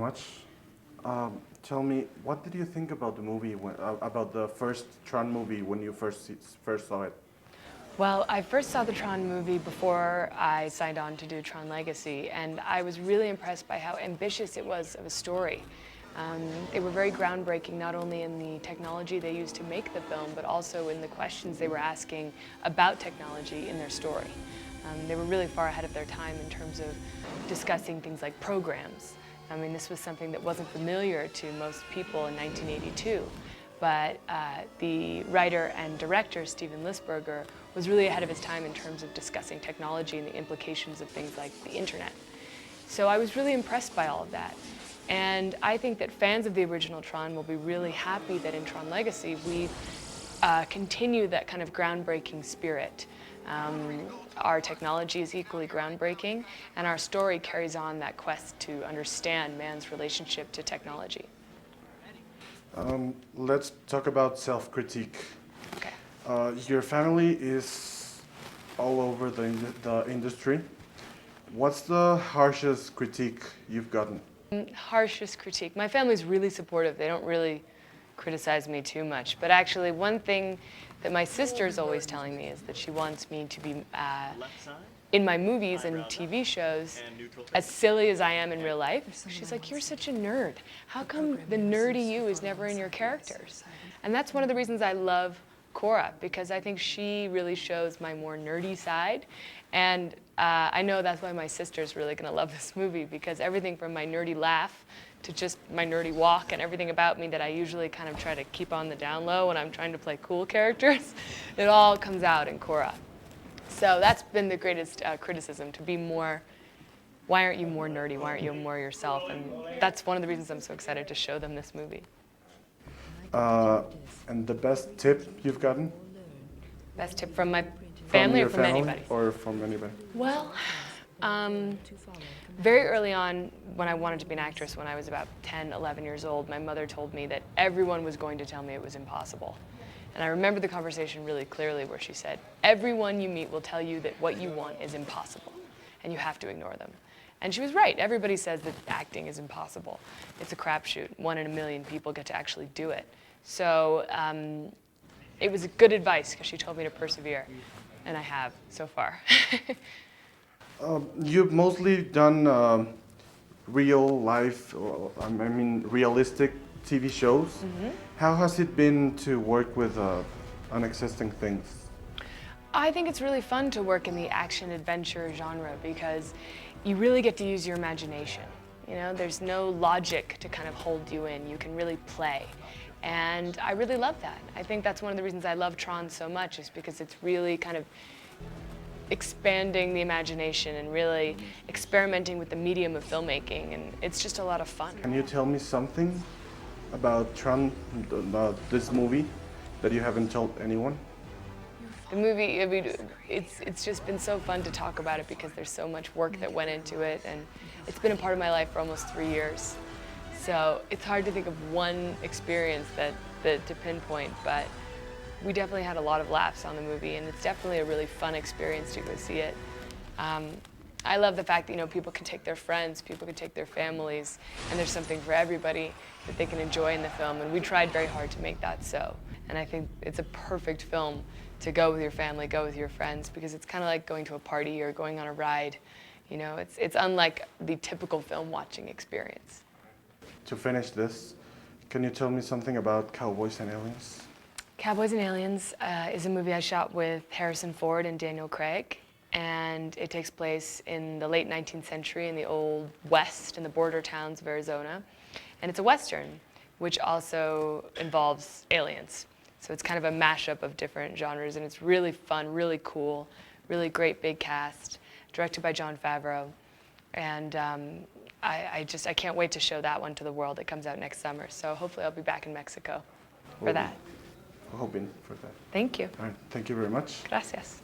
much. Tell me, what did you think about the movie, about the first Tron movie when you first saw it? Well, I first saw the Tron movie before I signed on to do Tron Legacy, and I was really impressed by how ambitious it was of a story. They were very groundbreaking, not only in the technology they used to make the film, but also in the questions they were asking about technology in their story. They were really far ahead of their time in terms of discussing things like programs. I mean, this was something that wasn't familiar to most people in 1982. But the writer and director, Steven Lisberger, was really ahead of his time in terms of discussing technology and the implications of things like the internet. So I was really impressed by all of that. And I think that fans of the original Tron will be really happy that in Tron Legacy we continue that kind of groundbreaking spirit. Our technology is equally groundbreaking, and our story carries on that quest to understand man's relationship to technology. Let's talk about self-critique. Okay. Your family is all over the industry. What's the harshest critique you've gotten? Harshest critique. My family's really supportive. They don't really criticize me too much. But actually, one thing that my sister's always telling me is that she wants me to be in my movies and TV shows as silly as I am in real life. She's like, you're such a nerd. How come the nerdy you is never in your characters? And that's one of the reasons I love Cora, because I think she really shows my more nerdy side. And I know that's why my sister's really going to love this movie, because everything from my nerdy laugh to just my nerdy walk and everything about me that I usually kind of try to keep on the down low when I'm trying to play cool characters, it all comes out in Cora. So that's been the greatest criticism, to be more, why aren't you more nerdy? Why aren't you more yourself? And that's one of the reasons I'm so excited to show them this movie. And the best tip you've gotten? Best tip from my family or from anybody? Or from anybody? Well, very early on, when I wanted to be an actress, when I was about 10, 11 years old, my mother told me that everyone was going to tell me it was impossible. And I remember the conversation really clearly where she said, everyone you meet will tell you that what you want is impossible, and you have to ignore them. And she was right. Everybody says that acting is impossible. It's a crapshoot. 1 in a million people get to actually do it. So it was good advice, because she told me to persevere, and I have so far. You've mostly done real life, realistic TV shows. Mm-hmm. How has it been to work with unexisting things? I think it's really fun to work in the action-adventure genre, because you really get to use your imagination. You know, there's no logic to kind of hold you in. You can really play. And I really love that. I think that's one of the reasons I love Tron so much, is because it's really kind of expanding the imagination and really experimenting with the medium of filmmaking, and it's just a lot of fun. Can you tell me something about Tron, this movie, that you haven't told anyone? The movie, I mean, it's just been so fun to talk about it, because there's so much work that went into it, and it's been a part of my life for almost 3 years. So it's hard to think of one experience to pinpoint, but we definitely had a lot of laughs on the movie, and it's definitely a really fun experience to go see it. I love the fact that, people can take their friends, people can take their families, and there's something for everybody that they can enjoy in the film, and we tried very hard to make that so. And I think it's a perfect film to go with your family, go with your friends, because it's kind of like going to a party or going on a ride. It's unlike the typical film watching experience. To finish this, can you tell me something about Cowboys and Aliens? Cowboys and Aliens is a movie I shot with Harrison Ford and Daniel Craig, and it takes place in the late 19th century in the Old West, in the border towns of Arizona. And it's a Western, which also involves aliens. So it's kind of a mashup of different genres, and it's really fun, really cool, really great big cast, directed by Jon Favreau. And I can't wait to show that one to the world. It comes out next summer, so hopefully I'll be back in Mexico for that. Hoping for that. Thank you. All right, thank you very much. Gracias.